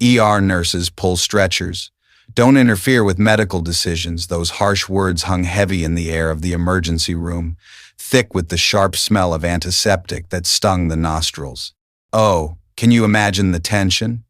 ER nurses pull stretchers. Don't interfere with medical decisions. Those harsh words hung heavy in the air of the emergency room, thick with the sharp smell of antiseptic that stung the nostrils. Oh, can you imagine the tension?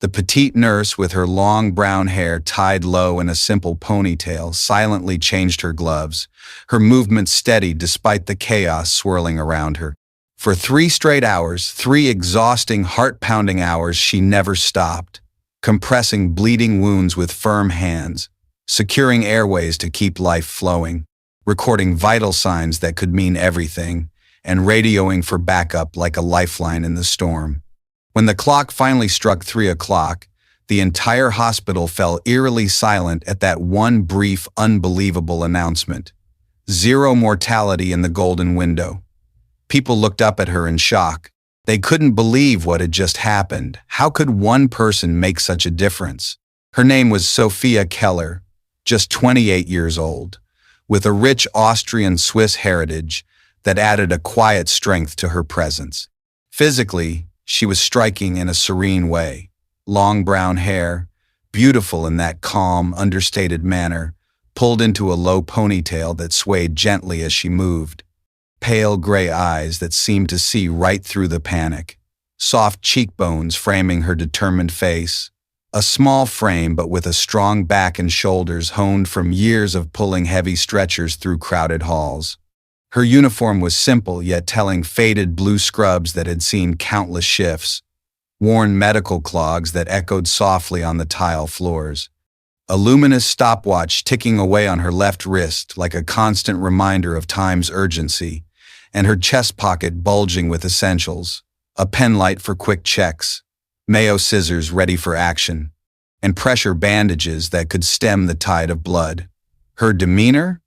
The petite nurse with her long brown hair tied low in a simple ponytail silently changed her gloves, her movements steady despite the chaos swirling around her. For 3 straight hours, 3 exhausting, heart-pounding hours, she never stopped, compressing bleeding wounds with firm hands, securing airways to keep life flowing, recording vital signs that could mean everything, and radioing for backup like a lifeline in the storm. When the clock finally struck 3 o'clock, the entire hospital fell eerily silent at that one brief, unbelievable announcement. 0 mortality in the golden window. People looked up at her in shock. They couldn't believe what had just happened. How could one person make such a difference? Her name was Sophia Keller, just 28 years old, with a rich Austrian-Swiss heritage that added a quiet strength to her presence. Physically, she was striking in a serene way. Long brown hair, beautiful in that calm, understated manner, pulled into a low ponytail that swayed gently as she moved. Pale gray eyes that seemed to see right through the panic. Soft cheekbones framing her determined face. A small frame but with a strong back and shoulders honed from years of pulling heavy stretchers through crowded halls. Her uniform was simple yet telling, faded blue scrubs that had seen countless shifts, worn medical clogs that echoed softly on the tile floors. A luminous stopwatch ticking away on her left wrist like a constant reminder of time's urgency, and her chest pocket bulging with essentials, a pen light for quick checks, Mayo scissors ready for action, and pressure bandages that could stem the tide of blood. Her demeanor?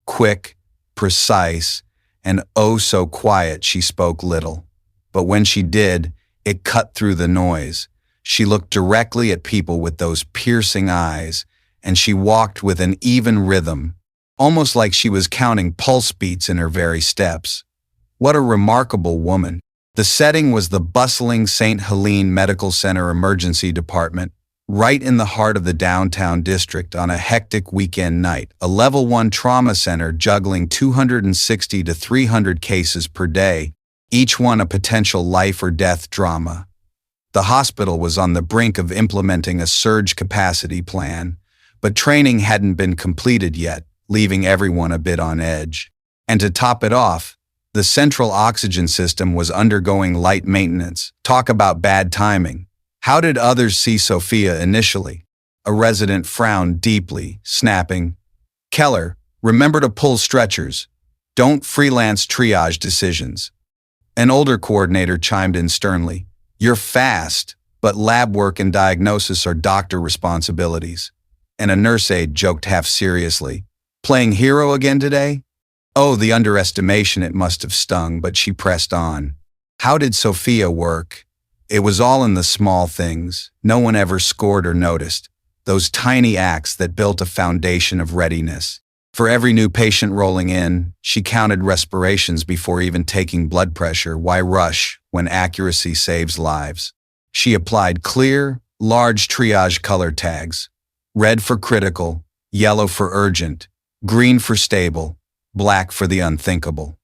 Quick, precise, and oh so quiet. She spoke little, but when she did, it cut through the noise. She looked directly at people with those piercing eyes, and she walked with an even rhythm, almost like she was counting pulse beats in her very steps. What a remarkable woman. The setting was the bustling St. Helene Medical Center Emergency Department, right in the heart of the downtown district on a hectic weekend night, a level 1 trauma center juggling 260 to 300 cases per day, each one a potential life or death drama. The hospital was on the brink of implementing a surge capacity plan, but training hadn't been completed yet, leaving everyone a bit on edge. And to top it off, the central oxygen system was undergoing light maintenance. Talk about bad timing. How did others see Sophia initially? A resident frowned deeply, snapping, "Keller, remember to pull stretchers. Don't freelance triage decisions." An older coordinator chimed in sternly, "You're fast, but lab work and diagnosis are doctor responsibilities." And a nurse aide joked half seriously, "Playing hero again today?" Oh, the underestimation, it must have stung, but she pressed on. How did Sophia work? It was all in the small things no one ever scored or noticed, those tiny acts that built a foundation of readiness. For every new patient rolling in, she counted respirations before even taking blood pressure. Why rush when accuracy saves lives? She applied clear, large triage color tags. Red for critical, yellow for urgent, green for stable, black for the unthinkable.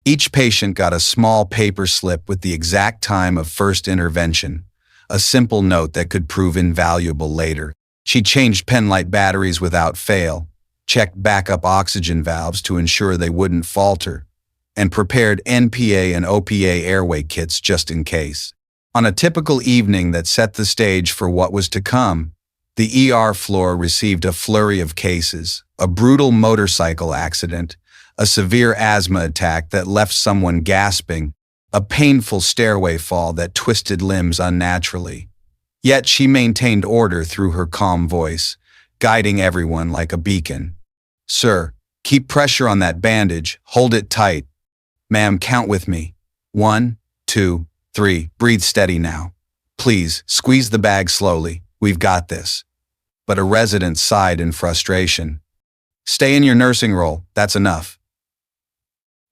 Each patient got a small paper slip with the exact time of first intervention, a simple note that could prove invaluable later. She changed penlight batteries without fail, checked backup oxygen valves to ensure they wouldn't falter, and prepared NPA and OPA airway kits just in case. On a typical evening that set the stage for what was to come, the ER floor received a flurry of cases: a brutal motorcycle accident, a severe asthma attack that left someone gasping, a painful stairway fall that twisted limbs unnaturally. Yet she maintained order through her calm voice, guiding everyone like a beacon. "Sir, keep pressure on that bandage, hold it tight. Ma'am, count with me. 1, 2, 3, breathe steady now. Please, squeeze the bag slowly, we've got this." But a resident sighed in frustration. "Stay in your nursing role, that's enough."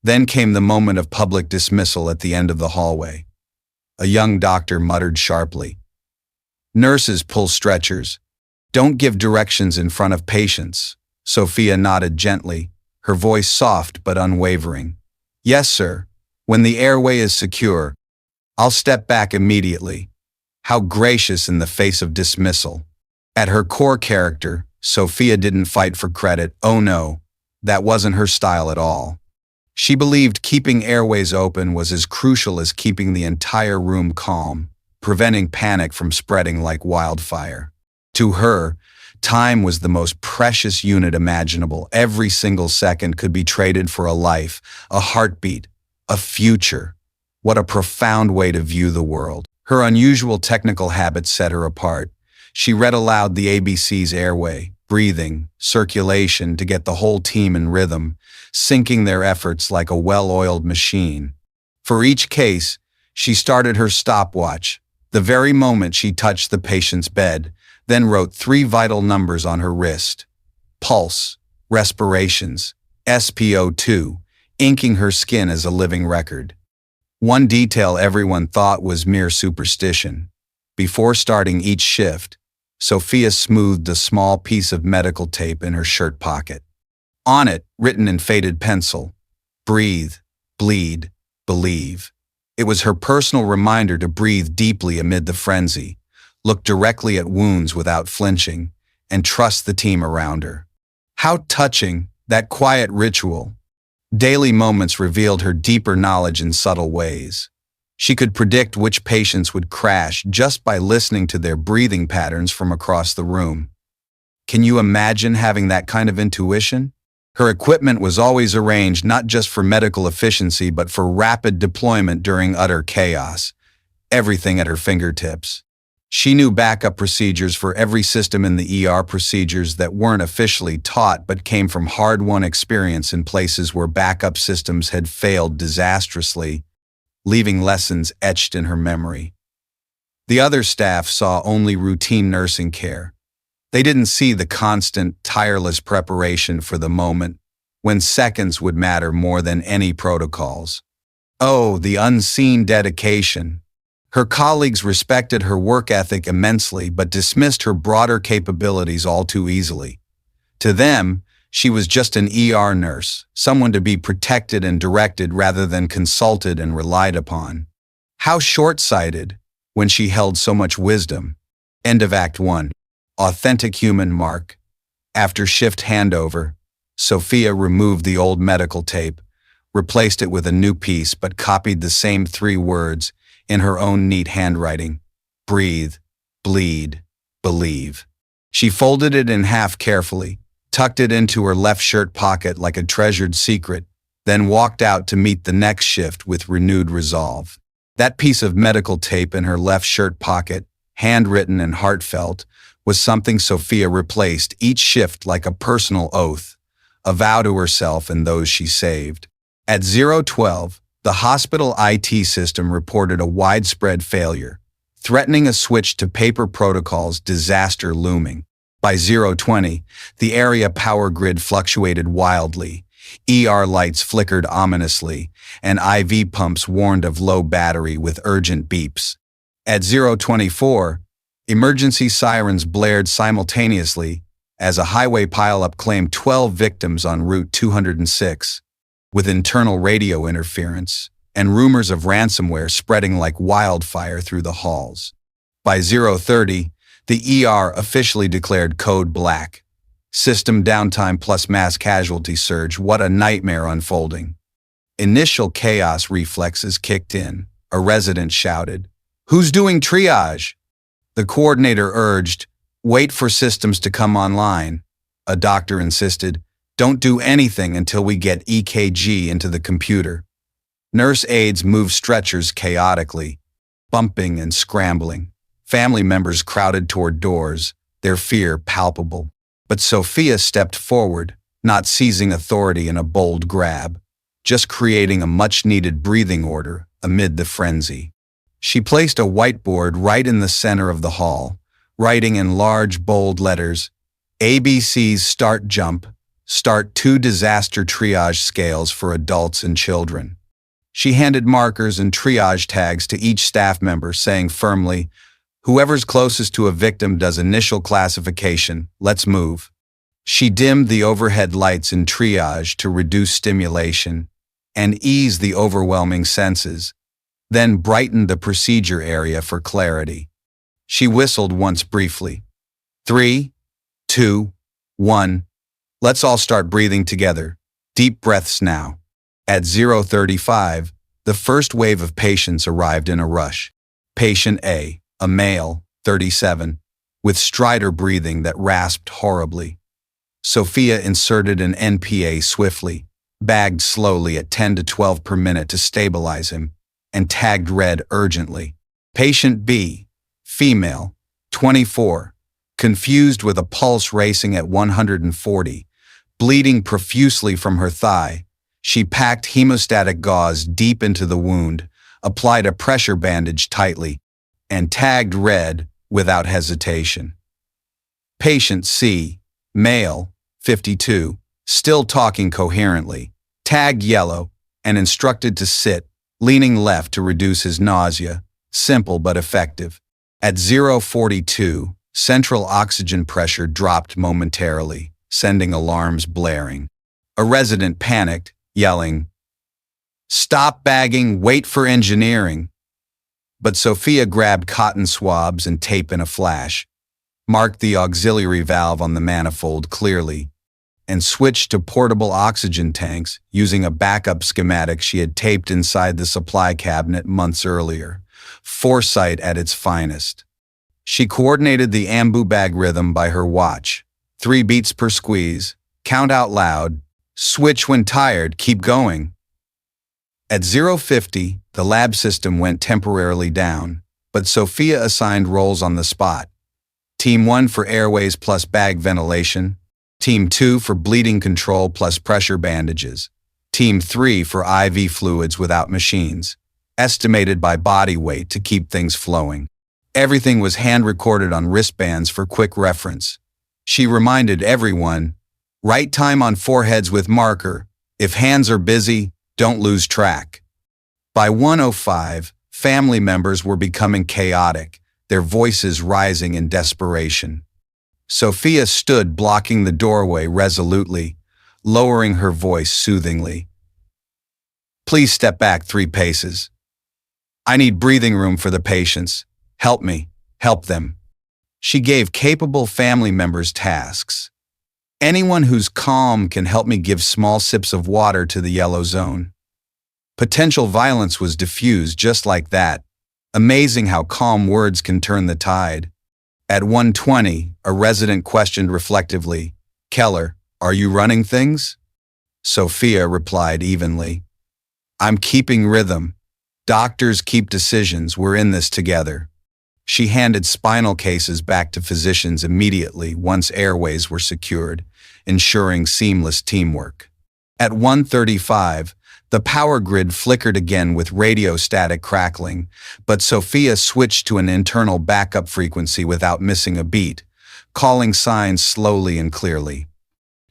Then came the moment of public dismissal at the end of the hallway. A young doctor muttered sharply, Nurses pull stretchers. Don't give directions in front of patients. Sophia nodded gently, her voice soft but unwavering. Yes, sir. When the airway is secure, I'll step back immediately. How gracious in the face of dismissal. At her core character, Sophia didn't fight for credit. Oh no, that wasn't her style at all. She believed keeping airways open was as crucial as keeping the entire room calm, preventing panic from spreading like wildfire. To her, time was the most precious unit imaginable. Every single second could be traded for a life, a heartbeat, a future. What a profound way to view the world. Her unusual technical habits set her apart. She read aloud the ABC's airway, breathing, circulation to get the whole team in rhythm, syncing their efforts like a well-oiled machine. For each case, she started her stopwatch, the very moment she touched the patient's bed, then wrote 3 vital numbers on her wrist. Pulse, respirations, SpO2, inking her skin as a living record. One detail everyone thought was mere superstition. Before starting each shift, Sophia smoothed a small piece of medical tape in her shirt pocket. On it, written in faded pencil, breathe, bleed, believe. It was her personal reminder to breathe deeply amid the frenzy, look directly at wounds without flinching, and trust the team around her. How touching, that quiet ritual. Daily moments revealed her deeper knowledge in subtle ways. She could predict which patients would crash just by listening to their breathing patterns from across the room. Can you imagine having that kind of intuition? Her equipment was always arranged not just for medical efficiency but for rapid deployment during utter chaos. Everything at her fingertips. She knew backup procedures for every system in the ER, procedures that weren't officially taught but came from hard-won experience in places where backup systems had failed disastrously, leaving lessons etched in her memory. The other staff saw only routine nursing care. They didn't see the constant, tireless preparation for the moment when seconds would matter more than any protocols. Oh, the unseen dedication. Her colleagues respected her work ethic immensely but dismissed her broader capabilities all too easily. To them, she was just an ER nurse, someone to be protected and directed rather than consulted and relied upon. How short-sighted, when she held so much wisdom. End of Act 1. Authentic human mark. After shift handover, Sophia removed the old medical tape, replaced it with a new piece but copied the same 3 words in her own neat handwriting. Breathe, bleed, believe. She folded it in half carefully, tucked it into her left shirt pocket like a treasured secret, then walked out to meet the next shift with renewed resolve. That piece of medical tape in her left shirt pocket, handwritten and heartfelt, was something Sophia replaced each shift like a personal oath, a vow to herself and those she saved. At 012, the hospital IT system reported a widespread failure, threatening a switch to paper protocols, disaster looming. By 020, the area power grid fluctuated wildly, ER lights flickered ominously, and IV pumps warned of low battery with urgent beeps. At 024, emergency sirens blared simultaneously as a highway pileup claimed 12 victims on Route 206, with internal radio interference and rumors of ransomware spreading like wildfire through the halls. By 030, the ER officially declared code black. System downtime plus mass casualty surge. What a nightmare unfolding. Initial chaos reflexes kicked in. A resident shouted, "Who's doing triage?" The coordinator urged, "Wait for systems to come online." A doctor insisted, "Don't do anything until we get EKG into the computer." Nurse aides moved stretchers chaotically, bumping and scrambling. Family members crowded toward doors, their fear palpable. But Sophia stepped forward, not seizing authority in a bold grab, just creating a much-needed breathing order amid the frenzy. She placed a whiteboard right in the center of the hall, writing in large, bold letters, ABC's Start Jump, Start 2 disaster triage scales for adults and children. She handed markers and triage tags to each staff member, saying firmly, Whoever's closest to a victim does initial classification. Let's move. She dimmed the overhead lights in triage to reduce stimulation and ease the overwhelming senses, then brightened the procedure area for clarity. She whistled once briefly. 3, 2, 1. Let's all start breathing together. Deep breaths now. At 0:35, the first wave of patients arrived in a rush. Patient A, a male, 37, with stridor breathing that rasped horribly. Sophia inserted an NPA swiftly, bagged slowly at 10 to 12 per minute to stabilize him, and tagged red urgently. Patient B, female, 24, confused with a pulse racing at 140, bleeding profusely from her thigh. She packed hemostatic gauze deep into the wound, applied a pressure bandage tightly, and tagged red without hesitation. Patient C, male, 52, still talking coherently, tagged yellow and instructed to sit, leaning left to reduce his nausea, simple but effective. At 0:42, central oxygen pressure dropped momentarily, sending alarms blaring. A resident panicked, yelling, "Stop bagging, wait for engineering." But Sophia grabbed cotton swabs and tape in a flash, marked the auxiliary valve on the manifold clearly, and switched to portable oxygen tanks using a backup schematic she had taped inside the supply cabinet months earlier. Foresight at its finest. She coordinated the ambu bag rhythm by her watch. 3 beats per squeeze, count out loud, switch when tired, keep going. At 0:50, the lab system went temporarily down, but Sophia assigned roles on the spot. Team 1 for airways plus bag ventilation, Team 2 for bleeding control plus pressure bandages, Team 3 for IV fluids without machines, estimated by body weight to keep things flowing. Everything was hand-recorded on wristbands for quick reference. She reminded everyone, write time on foreheads with marker. If hands are busy, don't lose track. By 1:05, family members were becoming chaotic, their voices rising in desperation. Sophia stood blocking the doorway resolutely, lowering her voice soothingly. Please step back 3 paces. I need breathing room for the patients. Help me, help them. She gave capable family members tasks. Anyone who's calm can help me give small sips of water to the yellow zone. Potential violence was diffused just like that. Amazing how calm words can turn the tide. At 1:20, a resident questioned reflectively, Keller, are you running things? Sophia replied evenly, I'm keeping rhythm. Doctors keep decisions, we're in this together. She handed spinal cases back to physicians immediately once airways were secured, ensuring seamless teamwork. At 1:35, the power grid flickered again with radio static crackling, but Sophia switched to an internal backup frequency without missing a beat, calling signs slowly and clearly.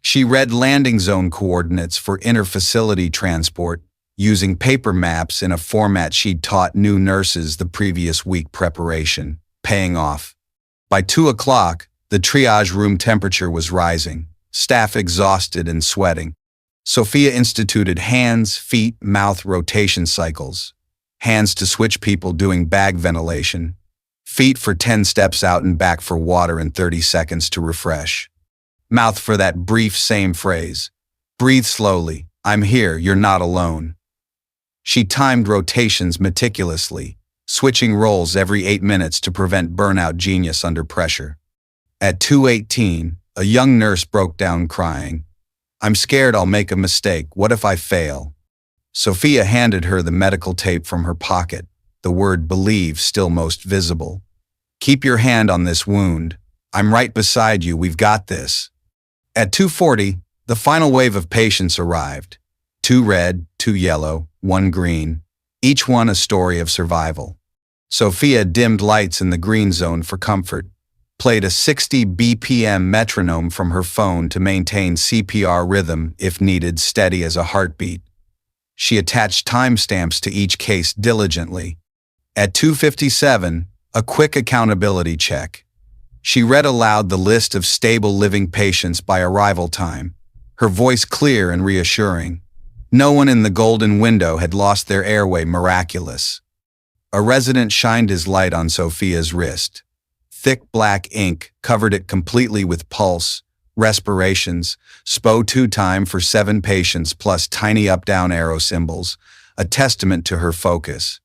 She read landing zone coordinates for inter-facility transport, using paper maps in a format she'd taught new nurses the previous week preparation, paying off. By 2 o'clock, the triage room temperature was rising, staff exhausted and sweating. Sophia instituted hands, feet, mouth rotation cycles. Hands to switch people doing bag ventilation. Feet for 10 steps out and back for water and 30 seconds to refresh. Mouth for that brief same phrase. Breathe slowly. I'm here, you're not alone. She timed rotations meticulously, switching roles every 8 minutes to prevent burnout genius under pressure. At 2:18, a young nurse broke down crying. I'm scared I'll make a mistake. What if I fail? Sophia handed her the medical tape from her pocket, the word believe still most visible. Keep your hand on this wound. I'm right beside you, we've got this. At 2:40, the final wave of patients arrived. 2 red, 2 yellow, 1 green, each one a story of survival. Sophia dimmed lights in the green zone for comfort, played a 60 BPM metronome from her phone to maintain CPR rhythm if needed, steady as a heartbeat. She attached timestamps to each case diligently. At 2:57, A quick accountability check. She read aloud the list of stable living patients by arrival time, her voice clear and reassuring. No one in the golden window had lost their airway. Miraculous. A resident shined his light on Sophia's wrist. Thick black ink covered it completely with pulse, respirations, SPO2 time for 7 patients plus tiny up-down arrow symbols, a testament to her focus.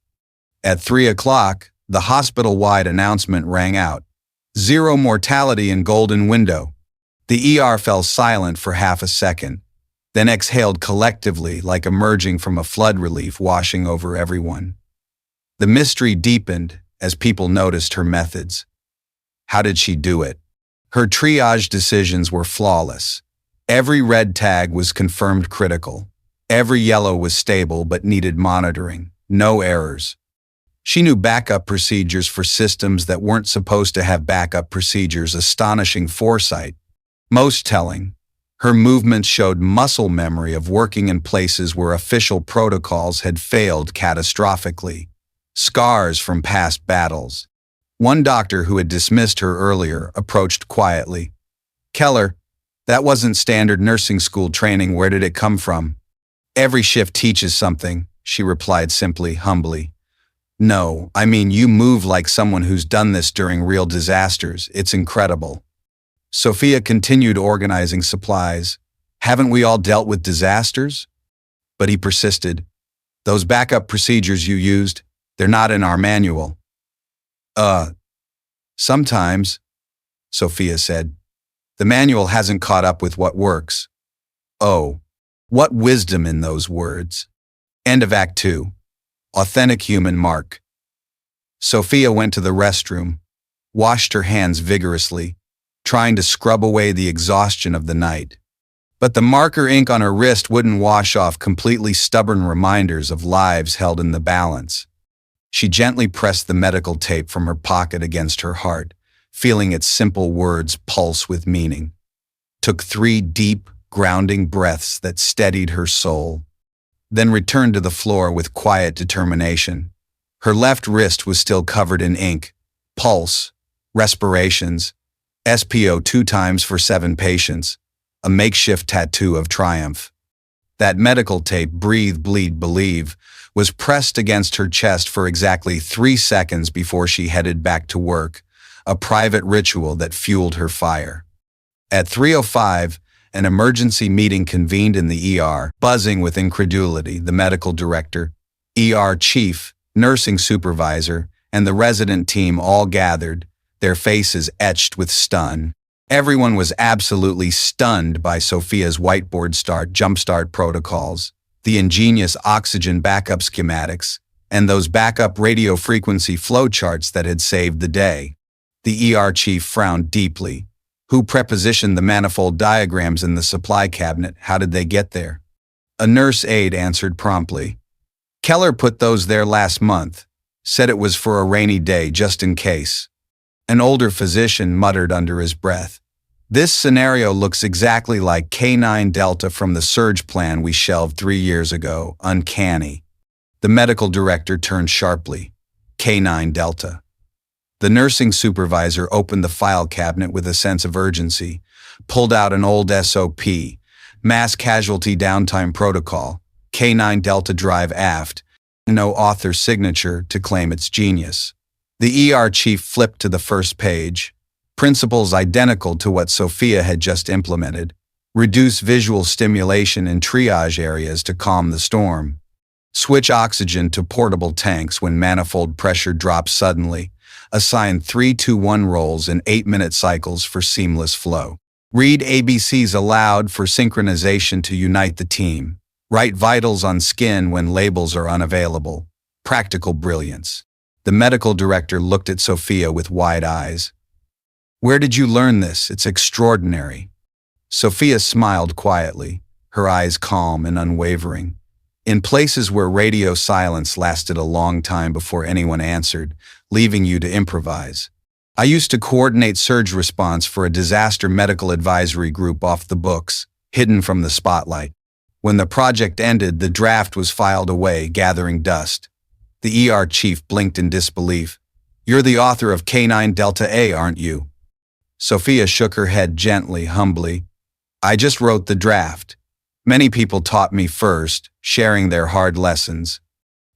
At 3 o'clock, the hospital-wide announcement rang out. 0 mortality in golden window. The ER fell silent for half a second, then exhaled collectively like emerging from a flood relief washing over everyone. The mystery deepened as people noticed her methods. How did she do it? Her triage decisions were flawless. Every red tag was confirmed critical. Every yellow was stable but needed monitoring. No errors. She knew backup procedures for systems that weren't supposed to have backup procedures. Astonishing foresight. Most telling, her movements showed muscle memory of working in places where official protocols had failed catastrophically. Scars from past battles. One doctor who had dismissed her earlier approached quietly. "Keller, that wasn't standard nursing school training. Where did it come from?" "Every shift teaches something," she replied simply, humbly. "No, I mean you move like someone who's done this during real disasters. It's incredible." Sophia continued organizing supplies. "Haven't we all dealt with disasters?" But he persisted. "Those backup procedures you used, they're not in our manual." Sometimes," Sophia said. "The manual hasn't caught up with what works." Oh, what wisdom in those words. End of Act 2. Authentic human mark. Sophia went to the restroom, washed her hands vigorously, trying to scrub away the exhaustion of the night. But the marker ink on her wrist wouldn't wash off completely stubborn reminders of lives held in the balance. She gently pressed the medical tape from her pocket against her heart, feeling its simple words pulse with meaning. Took 3 deep, grounding breaths that steadied her soul, then returned to the floor with quiet determination. Her left wrist was still covered in ink, pulse, respirations, SPO2 times for 7 patients, a makeshift tattoo of triumph. That medical tape, breathe, bleed, believe, was pressed against her chest for exactly 3 seconds before she headed back to work, a private ritual that fueled her fire. At 3:05, an emergency meeting convened in the ER, buzzing with incredulity. The medical director, ER chief, nursing supervisor, and the resident team all gathered, their faces etched with stun. Everyone was absolutely stunned by Sophia's whiteboard jumpstart protocols, the ingenious oxygen backup schematics, and those backup radio frequency flowcharts that had saved the day. The ER chief frowned deeply. Who prepositioned the manifold diagrams in the supply cabinet? How did they get there? A nurse aide answered promptly. Keller put those there last month, said it was for a rainy day just in case. An older physician muttered under his breath. This scenario looks exactly like K9 Delta from the surge plan we shelved 3 years ago. Uncanny. The medical director turned sharply. K9 Delta. The nursing supervisor opened the file cabinet with a sense of urgency, pulled out an old SOP, Mass Casualty Downtime Protocol, K9 Delta Drive aft, no author's signature to claim its genius. The ER chief flipped to the first page. Principles identical to what Sophia had just implemented. Reduce visual stimulation in triage areas to calm the storm. Switch oxygen to portable tanks when manifold pressure drops suddenly. Assign 3-2-1 rolls in 8-minute cycles for seamless flow. Read ABCs aloud for synchronization to unite the team. Write vitals on skin when labels are unavailable. Practical brilliance. The medical director looked at Sophia with wide eyes. Where did you learn this? It's extraordinary. Sophia smiled quietly, her eyes calm and unwavering. In places where radio silence lasted a long time before anyone answered, leaving you to improvise. I used to coordinate surge response for a disaster medical advisory group off the books, hidden from the spotlight. When the project ended, the draft was filed away, gathering dust. The ER chief blinked in disbelief. You're the author of K9 Delta A, aren't you? Sophia shook her head gently, humbly. I just wrote the draft. Many people taught me first, sharing their hard lessons.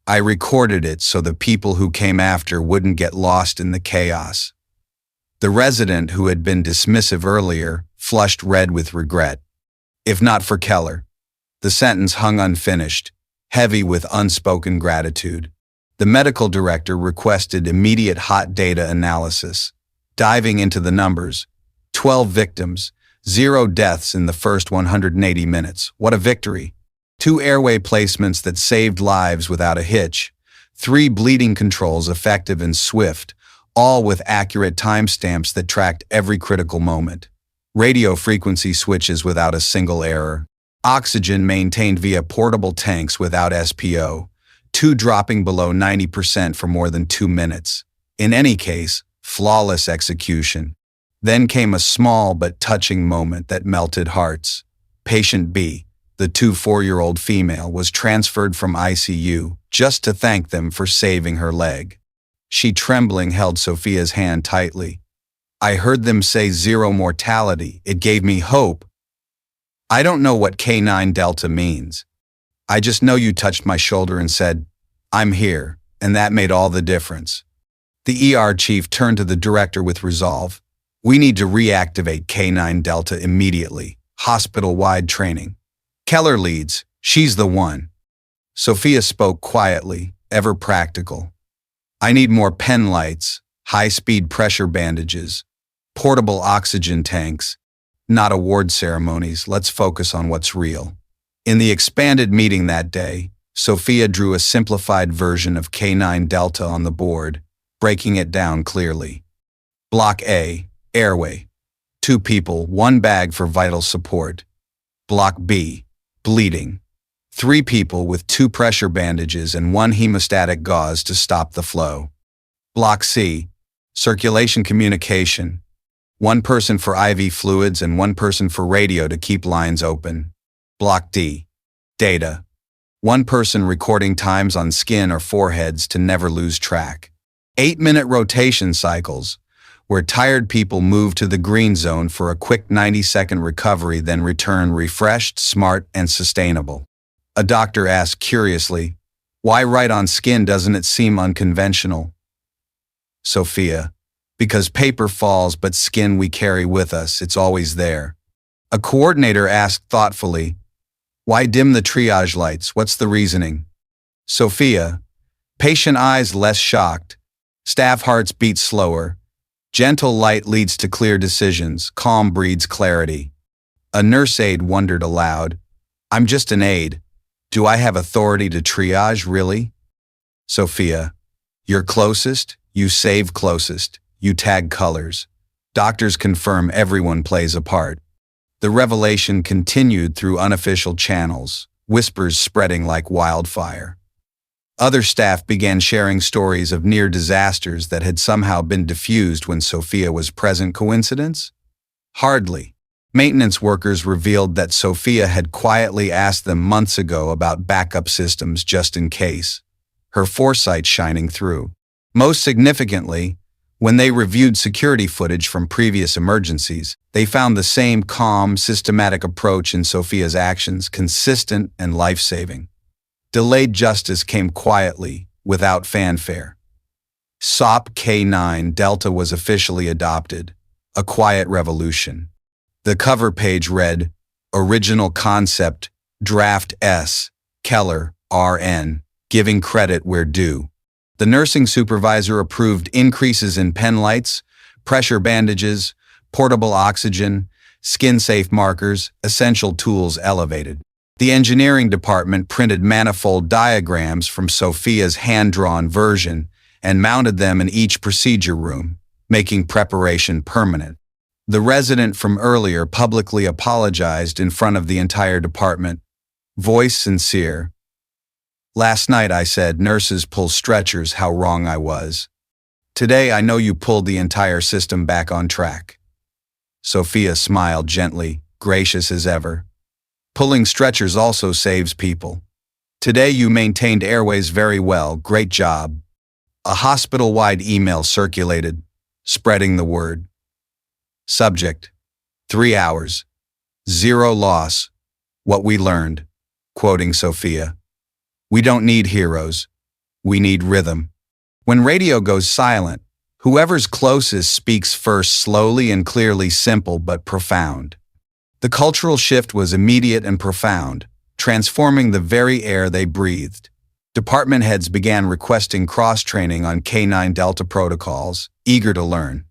I recorded it so the people who came after wouldn't get lost in the chaos. The resident who had been dismissive earlier flushed red with regret. If not for Keller. The sentence hung unfinished, heavy with unspoken gratitude. The medical director requested immediate hot data analysis, diving into the numbers. 12 victims, 0 deaths in the first 180 minutes. What a victory. 2 airway placements that saved lives without a hitch. 3 bleeding controls effective and swift, all with accurate timestamps that tracked every critical moment. Radio frequency switches without a single error. Oxygen maintained via portable tanks without SPO. 2 dropping below 90% for more than 2 minutes. In any case, flawless execution. Then came a small but touching moment that melted hearts. Patient B, the 4-year-old female, was transferred from ICU just to thank them for saving her leg. She trembling held Sophia's hand tightly. I heard them say 0 mortality. It gave me hope. I don't know what K9 Delta means. I just know you touched my shoulder and said, I'm here, and that made all the difference. The ER chief turned to the director with resolve. We need to reactivate K9 Delta immediately. Hospital-wide training. Keller leads. She's the one. Sophia spoke quietly, ever practical. I need more pen lights, high-speed pressure bandages, portable oxygen tanks, not award ceremonies. Let's focus on what's real. In the expanded meeting that day, Sophia drew a simplified version of K9 Delta on the board, breaking it down clearly. Block A, airway. 2 people, 1 bag for vital support. Block B, bleeding. 3 people with 2 pressure bandages and 1 hemostatic gauze to stop the flow. Block C, circulation communication. 1 person for IV fluids and 1 person for radio to keep lines open. Block D, data. 1 person recording times on skin or foreheads to never lose track. 8-minute rotation cycles, where tired people move to the green zone for a quick 90-second recovery, then return refreshed, smart, and sustainable. A doctor asked curiously, why write on skin? Doesn't it seem unconventional? Sophia, because paper falls but skin we carry with us, it's always there. A coordinator asked thoughtfully, why dim the triage lights? What's the reasoning? Sophia, patient eyes less shocked, staff hearts beat slower. Gentle light leads to clear decisions, calm breeds clarity. A nurse aide wondered aloud, I'm just an aide. Do I have authority to triage, really? Sophia, you're closest, you save closest, you tag colors. Doctors confirm everyone plays a part. The revelation continued through unofficial channels, whispers spreading like wildfire. Other staff began sharing stories of near disasters that had somehow been diffused when Sophia was present. Coincidence? Hardly. Maintenance workers revealed that Sophia had quietly asked them months ago about backup systems just in case, her foresight shining through. Most significantly, when they reviewed security footage from previous emergencies, they found the same calm, systematic approach in Sophia's actions, consistent and life-saving. Delayed justice came quietly, without fanfare. SOP K9 Delta was officially adopted, a quiet revolution. The cover page read, Original Concept, Draft S, Keller, RN, giving credit where due. The nursing supervisor approved increases in pen lights, pressure bandages, portable oxygen, skin-safe markers, essential tools elevated. The engineering department printed manifold diagrams from Sophia's hand-drawn version and mounted them in each procedure room, making preparation permanent. The resident from earlier publicly apologized in front of the entire department, voice sincere. Last night I said nurses pull stretchers, how wrong I was. Today I know you pulled the entire system back on track. Sophia smiled gently, gracious as ever. Pulling stretchers also saves people. Today you maintained airways very well, great job. A hospital-wide email circulated, spreading the word. Subject: 3 hours. 0 loss. What we learned. Quoting Sophia. We don't need heroes. We need rhythm. When radio goes silent, whoever's closest speaks first, slowly and clearly, simple but profound. The cultural shift was immediate and profound, transforming the very air they breathed. Department heads began requesting cross-training on K9 Delta protocols, eager to learn.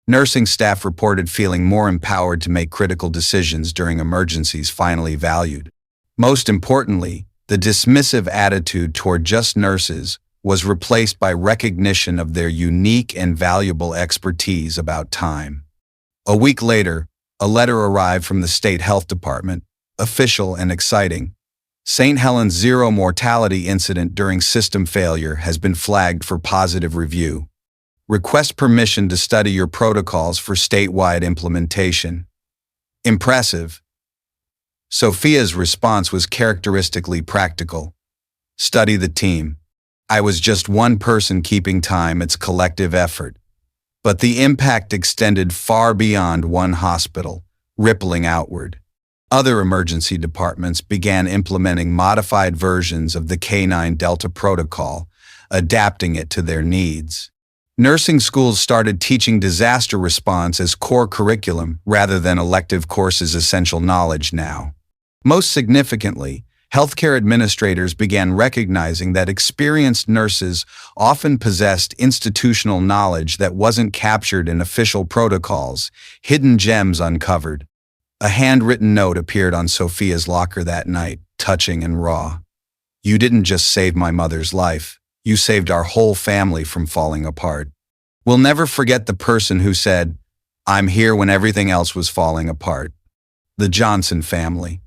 Nursing staff reported feeling more empowered to make critical decisions during emergencies finally valued. Most importantly, the dismissive attitude toward just nurses was replaced by recognition of their unique and valuable expertise about time. A week later, a letter arrived from the state health department, official and exciting. St. Helens zero mortality incident during system failure has been flagged for positive review. Request permission to study your protocols for statewide implementation. Impressive. Sophia's response was characteristically practical. Study the team. I was just one person keeping time, it's collective effort. But the impact extended far beyond one hospital, rippling outward. Other emergency departments began implementing modified versions of the K9 Delta protocol, adapting it to their needs. Nursing schools started teaching disaster response as core curriculum rather than elective courses, essential knowledge now. Most significantly, healthcare administrators began recognizing that experienced nurses often possessed institutional knowledge that wasn't captured in official protocols, hidden gems uncovered. A handwritten note appeared on Sophia's locker that night, touching and raw. You didn't just save my mother's life, you saved our whole family from falling apart. We'll never forget the person who said, I'm here when everything else was falling apart. The Johnson family.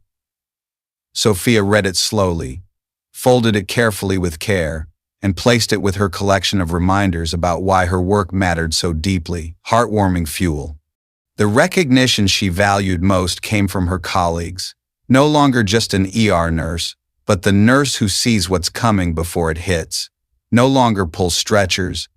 Sophia read it slowly, folded it carefully with care, and placed it with her collection of reminders about why her work mattered so deeply, heartwarming fuel. The recognition she valued most came from her colleagues, no longer just an ER nurse, but the nurse who sees what's coming before it hits, no longer pulls stretchers,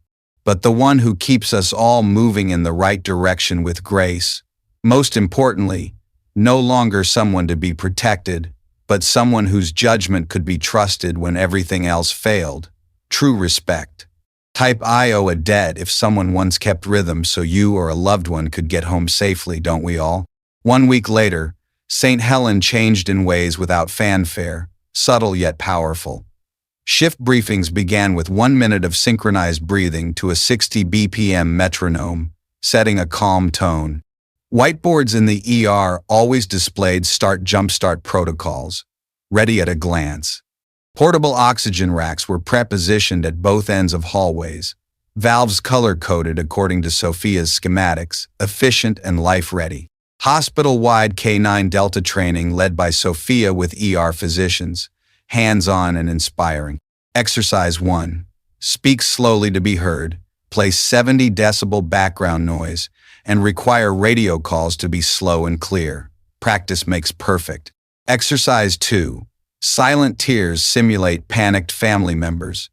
but the one who keeps us all moving in the right direction with grace. Most importantly, no longer someone to be protected, but someone whose judgment could be trusted when everything else failed. True respect. Type I owe a debt if someone once kept rhythm so you or a loved one could get home safely, don't we all? 1 week later, St. Helen changed in ways without fanfare, subtle yet powerful. Shift briefings began with 1 minute of synchronized breathing to a 60 BPM metronome, setting a calm tone. Whiteboards in the ER always displayed start-jumpstart protocols, ready at a glance. Portable oxygen racks were prepositioned at both ends of hallways, valves color-coded according to Sophia's schematics, efficient and life-ready. Hospital-wide K9 Delta training led by Sophia with ER physicians, hands-on and inspiring. Exercise 1. Speak slowly to be heard, place 70 decibel background noise, and require radio calls to be slow and clear. Practice makes perfect. Exercise 2. Silent tears simulate panicked family members.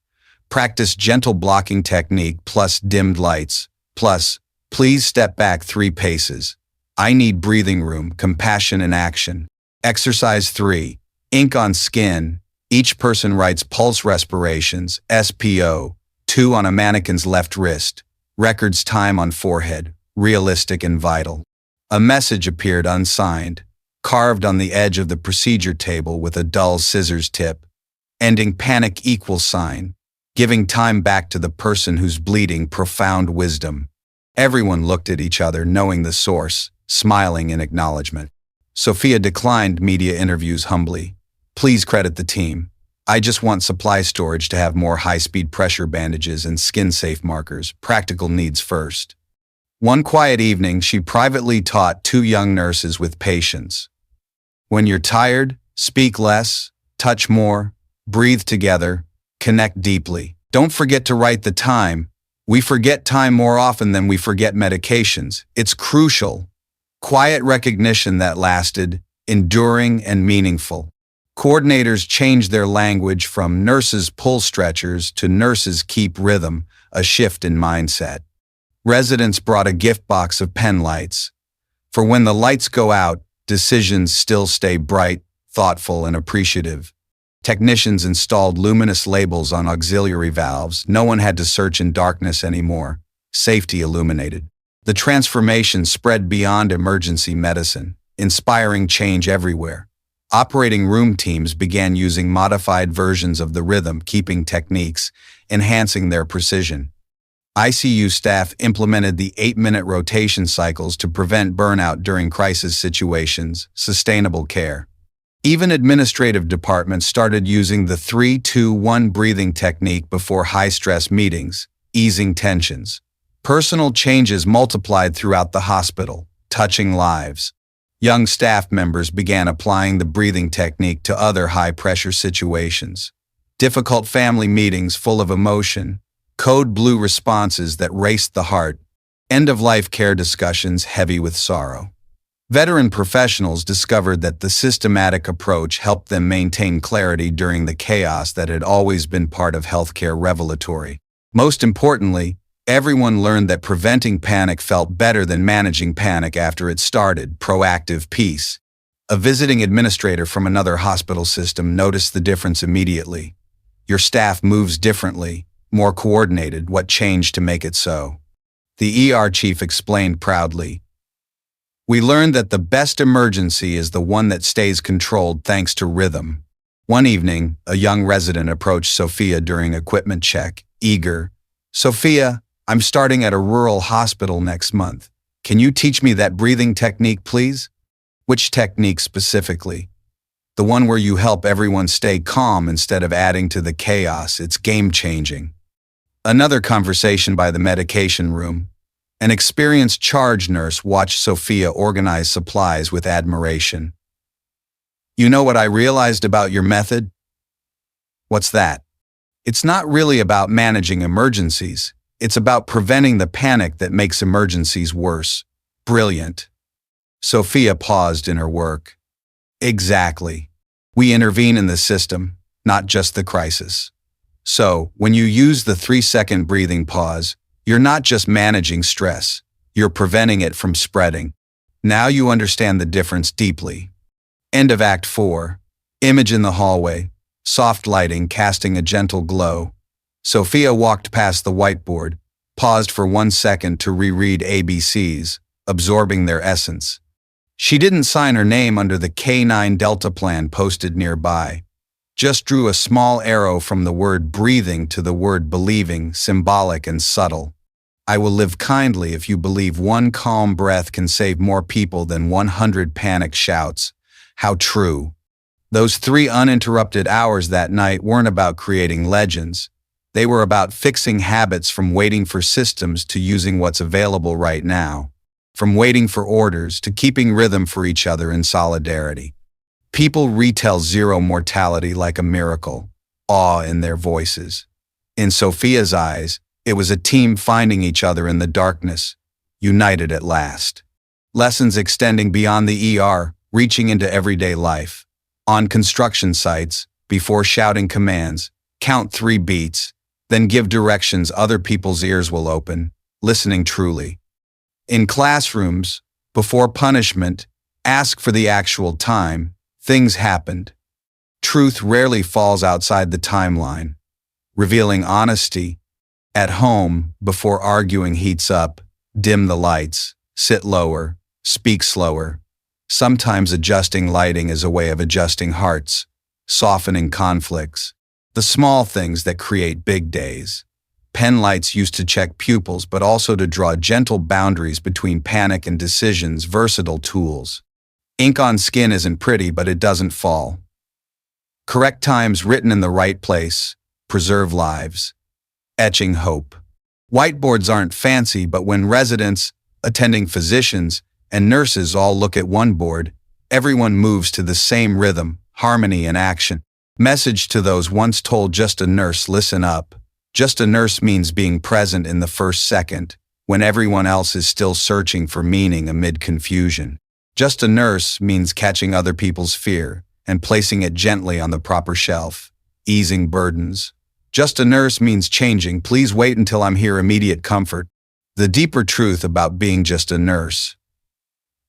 Practice gentle blocking technique plus dimmed lights, plus, please step back 3 paces. I need breathing room, compassion and action. Exercise 3. Ink on skin. Each person writes pulse respirations, SPO, 2 on a mannequin's left wrist, records time on forehead, realistic and vital. A message appeared unsigned, carved on the edge of the procedure table with a dull scissors tip, ending panic equal sign, giving time back to the person who's bleeding, profound wisdom. Everyone looked at each other knowing the source, smiling in acknowledgement. Sophia declined media interviews humbly. Please credit the team. I just want supply storage to have more high-speed pressure bandages and skin-safe markers, practical needs first. One quiet evening, she privately taught 2 young nurses with patience. When you're tired, speak less, touch more, breathe together, connect deeply. Don't forget to write the time. We forget time more often than we forget medications. It's crucial. Quiet recognition that lasted, enduring and meaningful. Coordinators changed their language from nurses pull stretchers to nurses keep rhythm, a shift in mindset. Residents brought a gift box of pen lights. For when the lights go out, decisions still stay bright, thoughtful, and appreciative. Technicians installed luminous labels on auxiliary valves. No one had to search in darkness anymore. Safety illuminated. The transformation spread beyond emergency medicine, inspiring change everywhere. Operating room teams began using modified versions of the rhythm-keeping techniques, enhancing their precision. ICU staff implemented the 8-minute rotation cycles to prevent burnout during crisis situations, sustainable care. Even administrative departments started using the 3-2-1 breathing technique before high-stress meetings, easing tensions. Personal changes multiplied throughout the hospital, touching lives. Young staff members began applying the breathing technique to other high-pressure situations. Difficult family meetings full of emotion, code blue responses that raced the heart, end-of-life care discussions heavy with sorrow. Veteran professionals discovered that the systematic approach helped them maintain clarity during the chaos that had always been part of healthcare revelatory. Most importantly, everyone learned that preventing panic felt better than managing panic after it started. Proactive peace. A visiting administrator from another hospital system noticed the difference immediately. Your staff moves differently, more coordinated. What changed to make it so? The ER chief explained proudly. We learned that the best emergency is the one that stays controlled thanks to rhythm. One evening, a young resident approached Sophia during equipment check, eager. Sophia, I'm starting at a rural hospital next month. Can you teach me that breathing technique, please? Which technique specifically? The one where you help everyone stay calm instead of adding to the chaos. It's game-changing. Another conversation by the medication room. An experienced charge nurse watched Sophia organize supplies with admiration. You know what I realized about your method? What's that? It's not really about managing emergencies. It's about preventing the panic that makes emergencies worse. Brilliant. Sophia paused in her work. Exactly. We intervene in the system, not just the crisis. So, when you use the 3-second breathing pause, you're not just managing stress, you're preventing it from spreading. Now you understand the difference deeply. End of Act 4. Image in the hallway, soft lighting casting a gentle glow. Sophia walked past the whiteboard, paused for 1 second to reread ABCs, absorbing their essence. She didn't sign her name under the K9 Delta plan posted nearby, just drew a small arrow from the word breathing to the word believing, symbolic and subtle. I will live kindly if you believe one calm breath can save more people than 100 panic shouts. How true. Those 3 uninterrupted hours that night weren't about creating legends. They were about fixing habits, from waiting for systems to using what's available right now. From waiting for orders to keeping rhythm for each other in solidarity. People retell zero mortality like a miracle, awe in their voices. In Sophia's eyes, it was a team finding each other in the darkness, united at last. Lessons extending beyond the ER, reaching into everyday life. On construction sites, before shouting commands, count 3 beats, then give directions other people's ears will open, listening truly. In classrooms, before punishment, ask for the actual time. Things happened. Truth rarely falls outside the timeline, revealing honesty. At home, before arguing heats up, dim the lights, sit lower, speak slower. Sometimes adjusting lighting is a way of adjusting hearts, softening conflicts. The small things that create big days. Pen lights used to check pupils, but also to draw gentle boundaries between panic and decisions. Versatile tools. Ink on skin isn't pretty, but it doesn't fall. Correct times written in the right place preserve lives. Etching hope. Whiteboards aren't fancy, but when residents, attending physicians, and nurses all look at one board, everyone moves to the same rhythm, harmony and action. Message to those once told just a nurse: listen up. Just a nurse means being present in the first second, when everyone else is still searching for meaning amid confusion. Just a nurse means catching other people's fear and placing it gently on the proper shelf, easing burdens. Just a nurse means changing. Please wait until I'm here. Immediate comfort. The deeper truth about being just a nurse.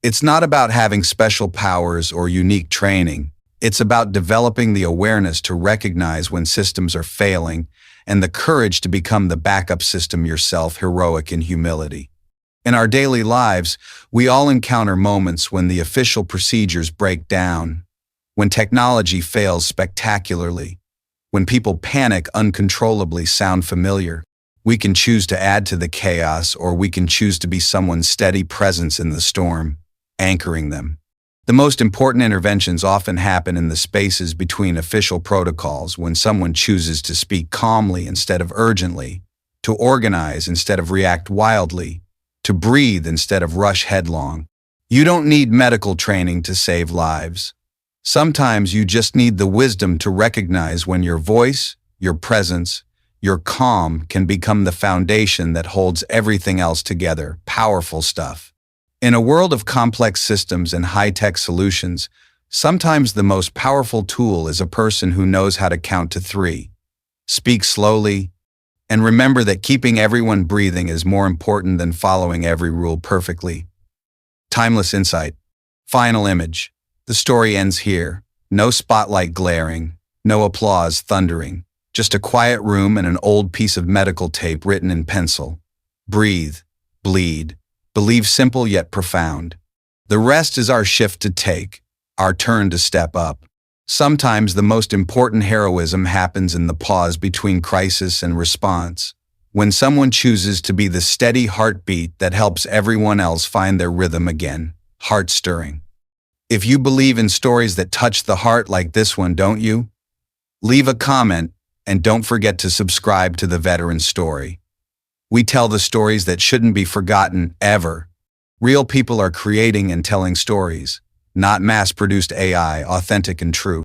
It's not about having special powers or unique training. It's about developing the awareness to recognize when systems are failing and the courage to become the backup system yourself, heroic in humility. In our daily lives, we all encounter moments when the official procedures break down, when technology fails spectacularly, when people panic uncontrollably. Sound familiar? We can choose to add to the chaos, or we can choose to be someone's steady presence in the storm, anchoring them. The most important interventions often happen in the spaces between official protocols, when someone chooses to speak calmly instead of urgently, to organize instead of react wildly, to breathe instead of rush headlong. You don't need medical training to save lives. Sometimes you just need the wisdom to recognize when your voice, your presence, your calm can become the foundation that holds everything else together. Powerful stuff. In a world of complex systems and high-tech solutions, sometimes the most powerful tool is a person who knows how to count to 3. Speak slowly, and remember that keeping everyone breathing is more important than following every rule perfectly. Timeless insight. Final image. The story ends here. No spotlight glaring, no applause thundering, just a quiet room and an old piece of medical tape written in pencil. Breathe, bleed, believe, simple yet profound. The rest is our shift to take, our turn to step up. Sometimes the most important heroism happens in the pause between crisis and response, when someone chooses to be the steady heartbeat that helps everyone else find their rhythm again. Heart-stirring. If you believe in stories that touch the heart like this one, don't you? Leave a comment, and don't forget to subscribe to The Veteran Story. We tell the stories that shouldn't be forgotten, ever. Real people are creating and telling stories, not mass-produced AI, authentic and true.